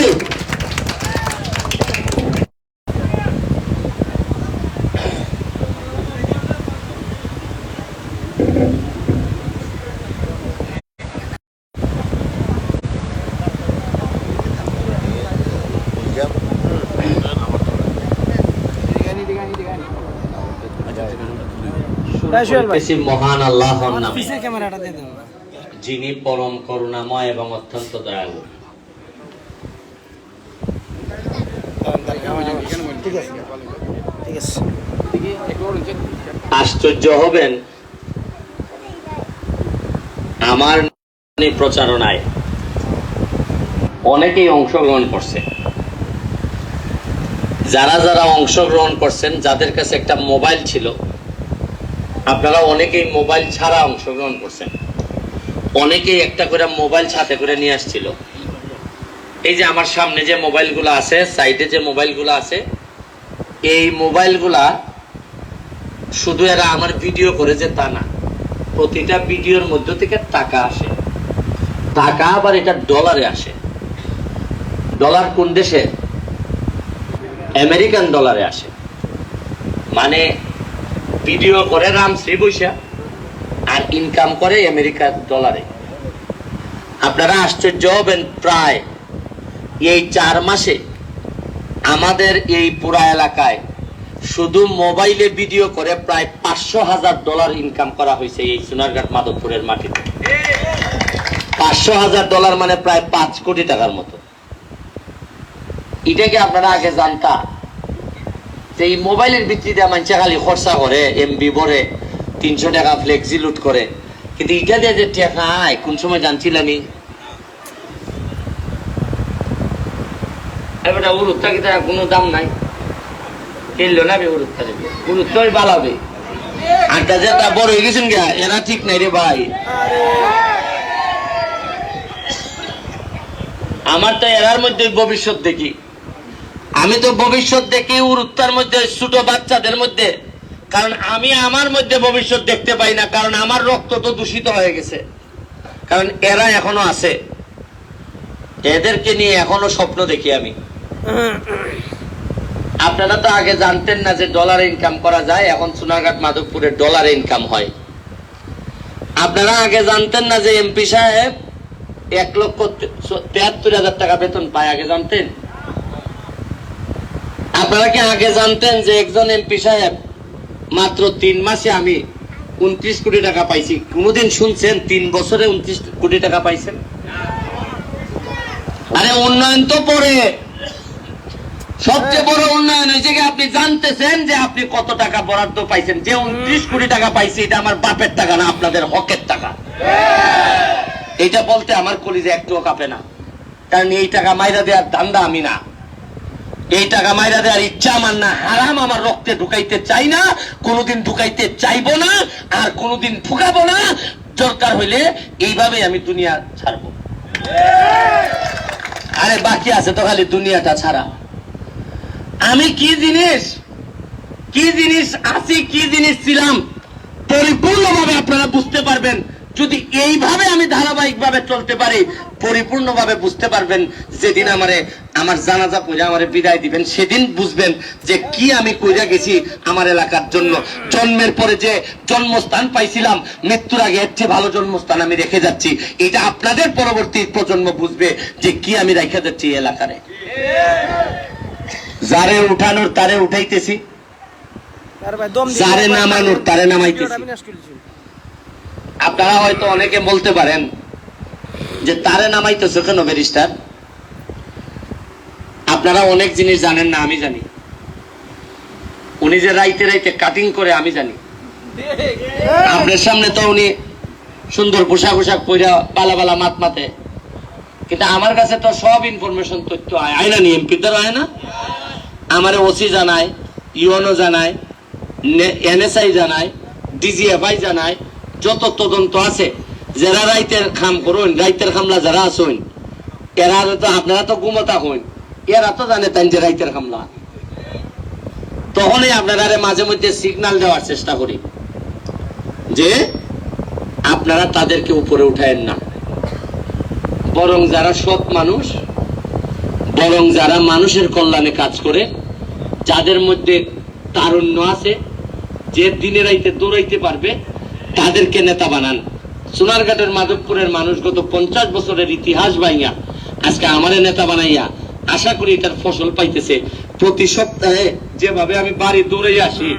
You. মহান আল্লাহর নামে, যিনি পরম করুণাময় এবং অত্যন্ত দয়ালু। আশ্চর্য হবেন, আমার প্রচারণায় অনেকেই অংশগ্রহণ করছে। যারা যারা অংশগ্রহণ করছেন, যাদের কাছে একটা মোবাইল ছিল, আপনারা অনেকেই মোবাইল ছাড়া অংশগ্রহণ করছেন। অনেকেই একটা করে মোবাইল সাথে করে নিয়ে আসছিল। এই যে আমার সামনে যে মোবাইলগুলো আছে, সাইডে যে মোবাইলগুলো আছে, এই মোবাইলগুলা শুধু এরা আমার ভিডিও করে যে তা না, প্রতিটা ভিডিওর মধ্য থেকে টাকা আসে। টাকা আবার এটা ডলারে আসে। ডলার কোন দেশে? আমেরিকান ডলারে আসে। মানে ভিডিও করে রামশ্রী বৈশা আর ইনকাম করে আমেরিকার ডলারে। আপনারা আশ্চর্য হবেন, প্রায় এই 4 মাসে আমাদের এই পুরা এলাকায় শুধু মোবাইলে ভিডিও করে প্রায় $500,000 ইনকাম করা হয়েছে এই সোনারঘাট মাধবপুরের মাটিতে। $500,000 মানে প্রায় 5 কোটি টাকার মতো। এটাকে আপনারা আগে জানতা যে এই মোবাইলের ভিত্তিতে মানুষ খালি খরচা করে, এমবি ভরে, 300 টাকা ফ্লেক্সি লুট করে, কিন্তু এটা দিয়ে যে টাকা আয় কোন সময় জানছিলাম আমি? এবার উরুত্তা কি তার কোনো দাম নাই, কিনলো না উরুত্তা দেবে, উরুত্তাই বালাবে। আটটা যে তা বড় হয়ে গেছেন গা, এরা ঠিক নাই রে ভাই। আমার তো এরার মধ্যে ভবিষ্যৎ দেখি। আমি তো ভবিষ্যৎ দেখি উত্তর মধ্যে ছোট বাচ্চাদের মধ্যে, কারণ আমি আমার মধ্যে ভবিষ্যৎ দেখতে পাই না, কারণ আমার রক্ত তো দূষিত হয়ে গেছে। কারণ এরা এখনো আছে, এদেরকে নিয়ে এখনো স্বপ্ন দেখি আমি। আপনারা তো আগে জানতেন না যে ডলারে ইনকাম করা যায়, এখন সোনারঘাট মাধবপুরে ডলারে ইনকাম হয়। আপনারা আগে জানতেন না যে এমপি সাহেব 1,73,000 টাকা বেতন পায়, আগে জানতেন? আপনারা কি আগে জানতেন যে একজন এমপি সাহেব মাত্র 3 মাসে আমি 29 কোটি টাকা পাইছি? কোনদিন শুনছেন 3 বছরে 29 কোটি টাকা পাইছেন? আরে উন্নয়ন তো পরে, সবচেয়ে বড় উন্নয়ন হয়েছে কি আপনি জানতেছেন যে আপনি কত টাকা বরাদ্দ পাইছেন। যে 29 কোটি টাকা পাইছি, এটা আমার বাপের টাকা না, আপনাদের হকের টাকা। এটা বলতে আমার কলিজা একটুও কাঁপে না, কারণ এই টাকা মাইরা দেওয়ার ধান্দা আমি না, এই টাকা মাইরা দেওয়ার ইচ্ছা আমার না। হারাম আমার রক্তে ঢুকাইতে চাই না, কোনোদিন ঢুকাইতে চাইবো না, আর কোনোদিন ঢুকাবো না। দরকার হইলে এইভাবে আমি দুনিয়া ছাড়বো। আরে বাকি আছে তো খালি দুনিয়াটা ছাড়া। আমি কি জিনিস আছি, কি জিনিস ছিলাম, পরিপূর্ণভাবে আপনারা বুঝতে পারবেন যদি এইভাবে আমি ধারাবাহিকভাবে চলতে পারি। পরিপূর্ণভাবে বুঝতে পারবেন যেদিন আমার জানাজা পড়ে আমারে বিদায় দিবেন, সেদিন বুঝবেন যে কি আমি কইরা গেছি আমার এলাকার জন্য। জন্মের পরে যে জন্মস্থান পাইছিলাম, মৃত্যুর আগে এর চেয়ে ভালো জন্মস্থান আমি রেখে যাচ্ছি। এটা আপনাদের পরবর্তী প্রজন্ম বুঝবে যে কি আমি রেখে যাচ্ছি এই এলাকারে। যারে উঠানোর তারে উঠাইতেছি, যারে নামানোর তারে নামাইতেছি। আপনারা হয়তো অনেকে বলতে পারেন যে তারে নামাইতেছে কেন ব্যারিস্টার? আপনারা অনেক জিনিস জানেন না, আমি জানি। উনি যে রাইতে রাইতে কাটিং করে আমি জানি। আপনার সামনে তো উনি সুন্দর পোশাক পইরা বালা বালা মাত মাতে, কিন্তু আমার কাছে তো সব ইনফরমেশন তথ্য আয় না, এমপি দ্বারা আয় না। আমার ওসি জানায়, ইউএনও জানায়, এনএসআই জানায়, ডিজিএফআই জানায়, যত তদন্ত আছে। যারা রাইতের খাম করুন, রাইতের খামলা যারা আসুন, এরা তো আপনারা তো ঘুমতা হন, এরা তো জানে তাই যে রাইতের খামলা। তখনই আপনারা মাঝে মধ্যে সিগন্যাল দেওয়ার চেষ্টা করি যে আপনারা তাদেরকে উপরে উঠায়েন না, বরং যারা সৎ মানুষ, বরং যারা মানুষের কল্যাণে কাজ করে, যাদের মধ্যে তারুণ্য আছে, যে দিনে রাইতে দৌড়াইতে পারবে, তাদেরকে নেতা বানান। সোনারঘাটের মাধবপুরের মানুষ গত 50 বছরের ইতিহাস বাইয়া আজকে আমারে নেতা বানাইয়া আশা করি এটার ফসল পাইতেছে। প্রতি সপ্তাহে যেভাবে আমি বাড়ি দৌড়ে আসি,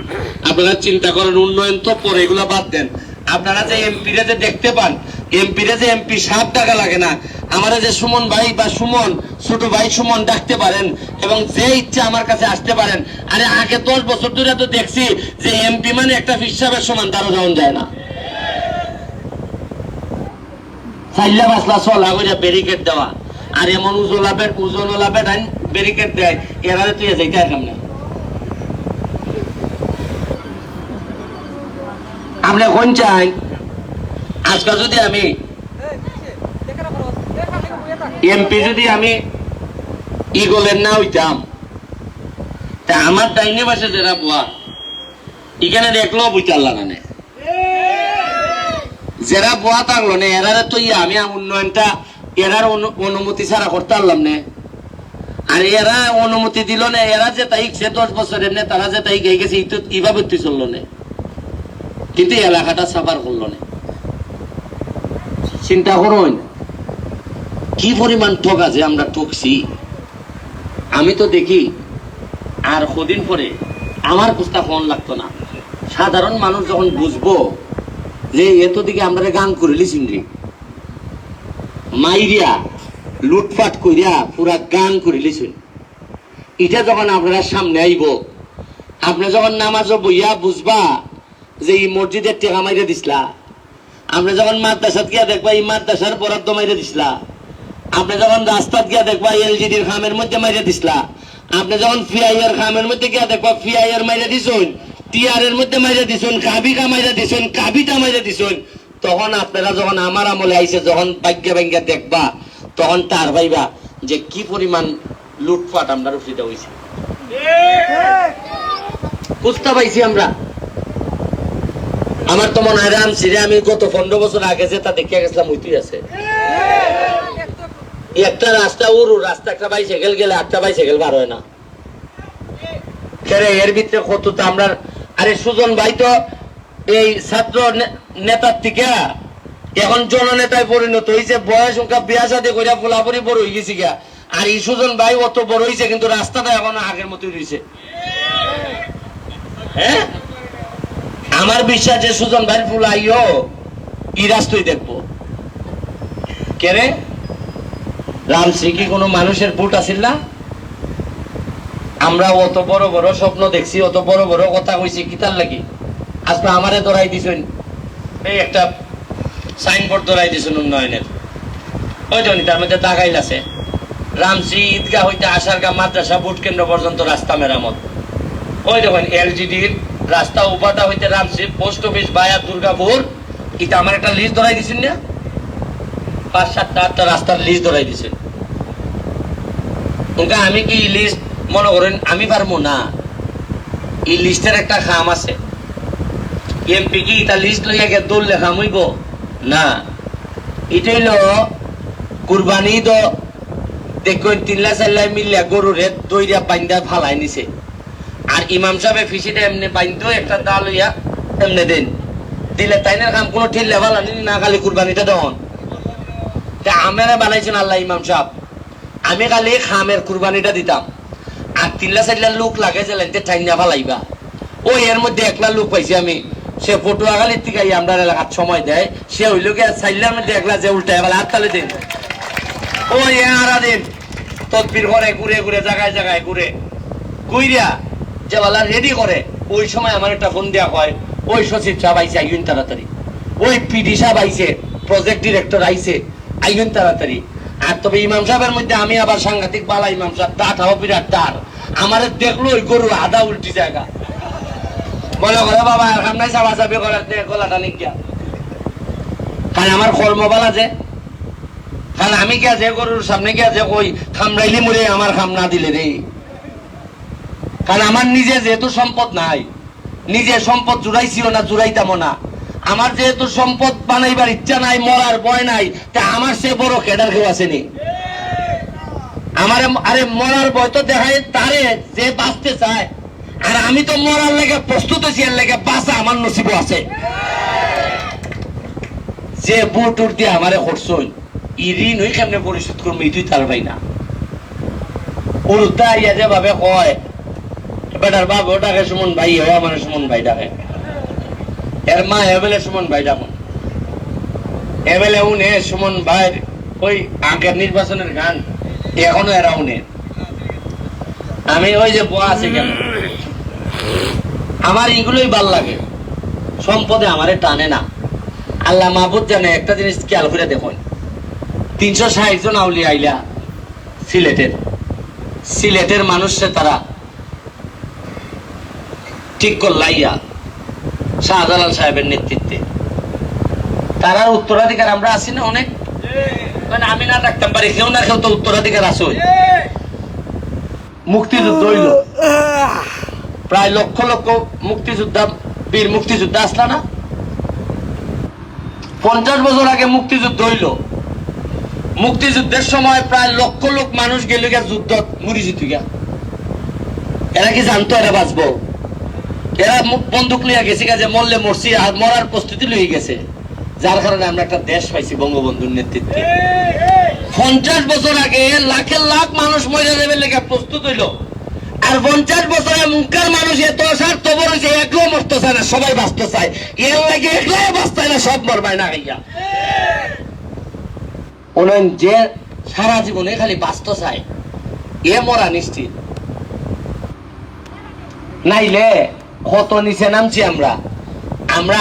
আপনারা চিন্তা করেন, উন্নয়ন তো পরে, এগুলো বাদ দেন। আপনারা যে এমপিরা যে দেখতে পান, এমপিরা যে এমপি সাপ টাকা লাগে না, আমারা যে সুমন ভাই বা সুমন, ছোট ভাই সুমন ডাকতে পারেন এবং যে ইচ্ছা আমার কাছে আসতে পারেন। আরে আগে 10 বছর ধরে তো দেখছি যে এমপি মানে একটা ফিসাবের সমান, তারও যাওয়া যায় না। চাইলা বাসলা চলা করে ব্যারিকেড দেওয়া, আর এমন উজনওয়ালা বেটান ব্যারিকেড দেয়, এরা তুই যাইতে সামনে। আমরা কোন চাই আজকাল যদি আমি এমপি যদি আমি ইগলের না হইতাম, তা আমার ডাইনে পাশে যারা বুয়া এখানে দেখলো বুঝতে না, যারা বুয়া থাকলো না এরারে তো আমি উন্নয়নটা এরার অনুমতি ছাড়া করতে পারলাম না। আর এরা অনুমতি দিল না, এরা যে তাই 10 বছরের নে, তারা যে তাই গিয়ে গেছে এইভাবে তুই চললো না, কিন্তু এলাকাটা সাফার করলো না। চিন্তা করুন কি পরিমাণ ঠক আছে, আমরা ঠকছি। আমি তো দেখি আর কদিন পরে আমার কুস্তা ফোন লাগতো না। সাধারণ মানুষ যখন বুঝবো যে এত দিকে আমরা গান করিলি চিনরি, মাইরিয়া লুটপাট করিয়া পুরা গান করিলি শুন, এটা যখন আপনারা সামনে আইব, আপনি যখন নামাজও বইয়া বুঝবা যে এই মসজিদের টেকা মাইরে দিসলা, আপনি যখন মাদ্রাসাত গিয়া দেখবা এই মাদ্রাসার বরাদ্দ মাইরে দিসলা, আপনি যখন রাস্তাত গিয়া দেখবা এলজিডির খামের মধ্যে মাইরে দিসলা, আপনি যখন ফিআইআর খামের মধ্যে গিয়া দেখবা ফিআইআর মাইরে দিছুন, টিআর এর মধ্যে মাইরে দিছুন, কাবিকা মাইরে দিছুন, কাবিটা মাইরে দিছুন, তখন আপনারা যখন আমার আমলে আইসে যখন ভাগ্যা ভাঙ্গা দেখবা, তখন তার ভাইবা যে কি পরিমাণ লুটপাট আমরা রুফিতে হয়েছে, বুঝতে পাইছি আমরা। আমার তো মনে হয় রামসিরে আমি গত 15 বছর আগে যে তা দেখে গেছিলাম, ওইটাই আছে। একটা রাস্তা রাস্তা একটা বাইসাইকেল গেলে 8টা বাইসাইকেল বার হয় না, এর ভিতরে কত তো আমরা। আরে সুজন ভাই তো এই ছাত্র নেতার থেকে এখন জননেতায় পরিণত হয়েছে, বয়স সংখ্যা বিয়া সাথে করে পোলাপরি বড় হয়ে গেছি গা। আর এই সুজন ভাই অত বড় হয়েছে, কিন্তু রাস্তাটা এখন আগের মতোই রয়েছে। হ্যাঁ, আমার বিশ্বাস যে সুজন ভাই ফুল আইও ই রাস্তায় দেখবো। কেরে রামশ্রী কি কোনো মানুষের ভোট আসিল না? আমরা অত বড় বড় স্বপ্ন দেখছি, অত বড় বড় কথা কইছি, কিতার লাগি আজকে আমারে ধরাই দিছেন এই একটা সাইনবোর্ড ধরাই দিছেন উন্নয়নের, ওই জন্য তার মধ্যে দাগাইল আছে রামশ্রী ঈদগাহ হইতে আশারগাঁ মাদ্রাসা ভোট কেন্দ্র পর্যন্ত রাস্তা মেরামত। ওই দেখেন এলজিডির রাস্তা উপাদা হইতে রামশ্রী পোস্ট অফিস বায়া দুর্গাপুর, এটা আমার একটা লিস্ট ধরাই দিছেন না, 5-7-8টা রাস্তার লিস্ট ধরাই দিছেন। আমি কি লিস্ট মনে করেন আমি পারবো না? এই লিস্টের একটা খাম আছে। এমপি কি এটা লিস্ট লইয়া গিয়ে দৌড় লেখা হইব না। এটাই হলো কুরবানি তো দেখুন 3-4 মিলিয়া গরুরে দইরা বাইন্দা ফালাই নিছে, আর ইমাম সাহেব ফিসিটা এমনি বাইন্দো একটা দা লইয়া এমনি দেন দিলে তাইনের কাম কোনো ঠেলে ফালানি না, খালি কুরবানিটা দেন। আমরা বানাইছেন আল্লাহ ইমাম সাহেব, আমি খালি খামের কুরবানিটা দিতাম, আর 3-4 লোক লাগে যে ঠাইনা ফালাইবা। ওই এর মধ্যে 1 লাখ লোক পাইছি আমি, সে পটুয়াখালীর থেকে আমরা এলাকার সময় দেয়, সে হইল গিয়ে 4 মধ্যে 1 লাখ যে উল্টায় বলে হাততালে দিন, ওই আরা দিন তদবির করে ঘুরে ঘুরে জায়গায় জায়গায় ঘুরে কইরা যে বলা রেডি করে। ওই সময় আমার একটা ফোন দেওয়া হয়, ওই সচিব সাহেব আইসে আইন তাড়াতাড়ি, ওই পিডি সাহেব আইসে, প্রজেক্ট ডিরেক্টর আইসে আইন তাড়াতাড়ি। আর তবে ইমাম সাহেবের মধ্যে আমি আবার সাংঘাতিক বালা ইমাম সাহেব, দাঁড়াও বিরাট দাঁড়, আমার দেখলো ওই গরু আধা উল্টি জায়গা বলে ঘরে বাবা আর নাই চাপা চাপি করার গলাটা নিকিয়া, কারণ আমার কর্মবালা যে, কারণ আমি কে যে গরুর সামনে গিয়া যে ওই খামড়াইলি মরে আমার খাম না দিলে রে, কারণ আমার নিজে যেহেতু সম্পদ নাই, নিজে সম্পদ জুড়াইছিও না জুড়াইতামও না, আমার যেহেতু সম্পদ বানাইবার ইচ্ছা নাই, মরার ভয় নাই, তা আমার সে বড় কেডার কেউ আসেনি। আমারে আরে মরার ভয় তো দেখায় তারে যে বাঁচতে চায়, আর আমি তো মরার লেগে প্রস্তুত আছি, এর লেগে বাঁচা আমার নসিব আছে। যে বুটুর দিয়ে আমারে হরছই ই ঋণ হই কেমনে পরিশোধ করবো তুই তার ভাই না। উল্টা ইয়া যে ভাবে কয় বেটার বাপ ও ডাকে সুমন ভাই হয়, আমার সুমন ভাই ডাকে, এর মা এবেলে সুমন ভাই ডাকুন, এবেলে উনে সুমন ভাই ওই আগের নির্বাচনের গান এখনো এরা উনে। আমি ওই যে বোয়া আছে কেন, আমার এগুলোই ভাল লাগে, সম্পদে আমারে টানে না। আল্লাহ মাহবুদ জানে একটা জিনিস খেয়াল করে দেখুন, 360 জন আউলিয়া আইলা সিলেটের মানুষে তারা ঠিক করলাইয়া শাহজালাল সাহেবের নেতৃত্বে, তারা উত্তরাধিকার আমরা আছি না অনেক, মানে আমি না রাখতাম পারি, কেউ না কেউ তো উত্তরাধিকার আছে। মুক্তিযুদ্ধ হইল, প্রায় লক্ষ লক্ষ মুক্তিযোদ্ধা, বীর মুক্তিযোদ্ধা আসলা না। 50 বছর আগে মুক্তিযুদ্ধ হইল, মুক্তিযুদ্ধের সময় প্রায় লক্ষ লোক মানুষ গেল গিয়া যুদ্ধ মরি জিত গিয়া। এরা কি জানতো এরা বাঁচবো? এরা বন্দুক লইয়া গেছে যে মরলে মরছি, আর মরার প্রস্তুতি লইয়া গেছে, যার কারণে আমরা একটা দেশ পাইছি বঙ্গবন্ধুর নেতৃত্বে। 50 বছর আগে লাখের লাখ মানুষ মরে যাবে লেগে প্রস্তুত হইল, আর 50 বছরে মুখের মানুষ এত স্বার্থপর হয়েছে, একলাও মরতে চায় না, সবাই বাঁচতে চায়, এর লাগে একলাই বাঁচতে না, সব মরবাই না গাইয়া। উন্নয়ন যে সারা জীবনে খালি বাঁচতে চায় এ মরা নিশ্চিত। নাইলে কত নিচে নামছি আমরা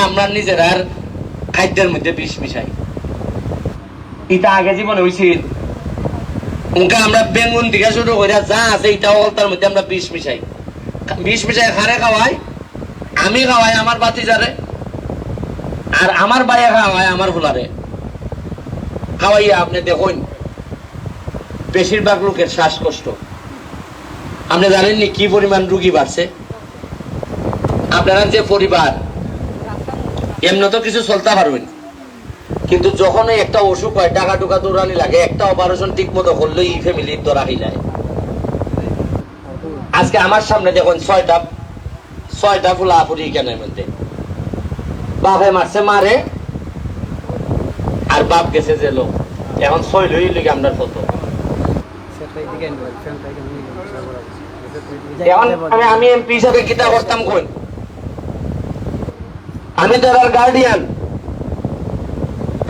আমরা নিজের আর খাদ্যের মধ্যে বিষ মিশাই। এটা আগে জীবনে হয়েছিল, ওকে আমরা বেঙ্গুন দিকে শুরু করে যা আছে এটা তার মধ্যে আমরা বিষ মিশাই খারে খাওয়াই, আমি খাওয়াই আমার বাতিজারে, আর আমার বাইরে খাওয়াই আমার ফুলারে খাওয়াইয়া। আপনি দেখুন বেশিরভাগ লোকের শ্বাসকষ্ট, আপনি জানেননি কি পরিমাণ রুগী বাড়ছে। আপনারা যে পরিবার এমনি তো কিছু চলতে পারবেন, কিন্তু যখন একটা অসুখ হয় টাকা টুকা দৌড়ানি লাগে, একটা অপারেশন ঠিক মতো করলে এই ফ্যামিলির তো রাখি যায়। আজকে আমার সামনে দেখুন 6টা ফুলা ফুরি কেনের মধ্যে, বাপে মারছে মারে, আর বাপ গেছে যে লোক, এখন 6 লই লিগে আমরা ফটো। এখন আমি এমপি হিসাবে কিতা করতাম কই, আমি তো এর গার্ডিয়ান,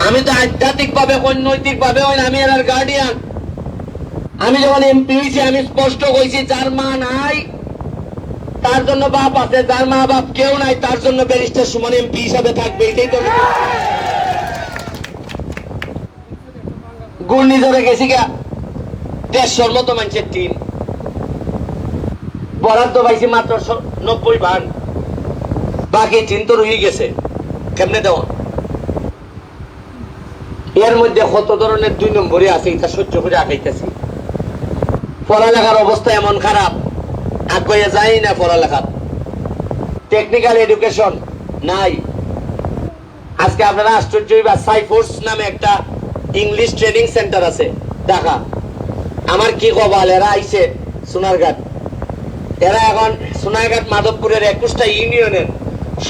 আমি তো আধ্যাত্মিক ভাবে নৈতিক ভাবে আমি এর গার্ডিয়ান। আমি যখন এমপি হয়েছি আমি স্পষ্ট কইছি, যার মা নাই তার জন্য বাপ আছে, যার মা বাপ কেউ নাই তার জন্য ব্যারিস্টার সুমন এমপি হিসাবে থাকবে। এটাই তো ঘূর্ণিঝড়ে গেছি গা 150 মতো মানুষের টিম, বরাদ্দ পাইছি মাত্র 90 ভাগ, বাকি টিম তো রয়ে গেছে। কেমনে দেওয়া? এর মধ্যে কত ধরনের 2 নম্বরে আছে, এটা সহ্য করে আগাইতেছি। পড়ালেখার অবস্থা এমন খারাপ, আগে যাই না পড়ালেখা, টেকনিক্যাল এডুকেশন নাই। আজকে আপনারা আশ্চর্য হইবা, সাইফোর্স নামে একটা ইংলিশ ট্রেনিং সেন্টার আছে ঢাকা। আমার কি কপাল, এরা আইছে সোনারঘাট, এরা এখন সোনারঘাট মাধবপুরের 21টা ইউনিয়নের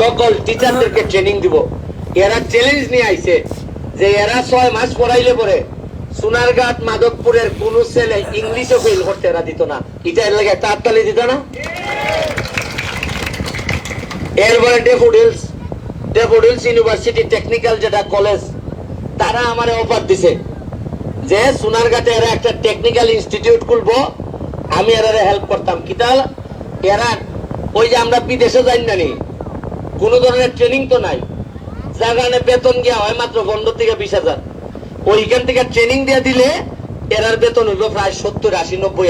সকল টিচারদেরকে ট্রেনিং দিব। এরা চ্যালেঞ্জ নিয়ে আইছে যে এরা 6 মাস পড়াইলে পরে সোনারঘাট মাধবপুরের কোন ছেলে ইংলিশও ফেল করতে এরা দিত না। এটা এর লাগে একটা হাততালি দিত না। এরপরে ডেফোডিলস ইউনিভার্সিটি টেকনিক্যাল যেটা কলেজ, তারা আমার অফার দিছে যে সোনারঘাটে এরা একটা টেকনিক্যাল ইনস্টিটিউট খুলবো, আমি এরা হেল্প করতাম। কিতা এরা ওই যে আমরা বিদেশে যাই না, কোন ধরনের ট্রেনিং তো নাই, যার কারণে বেতন গিয়া হয় মাত্র 15 থেকে 20,000। ওইখান থেকে ট্রেনিং দিয়ে দিলে এরার বেতন হইব প্রায় 70, 80, 90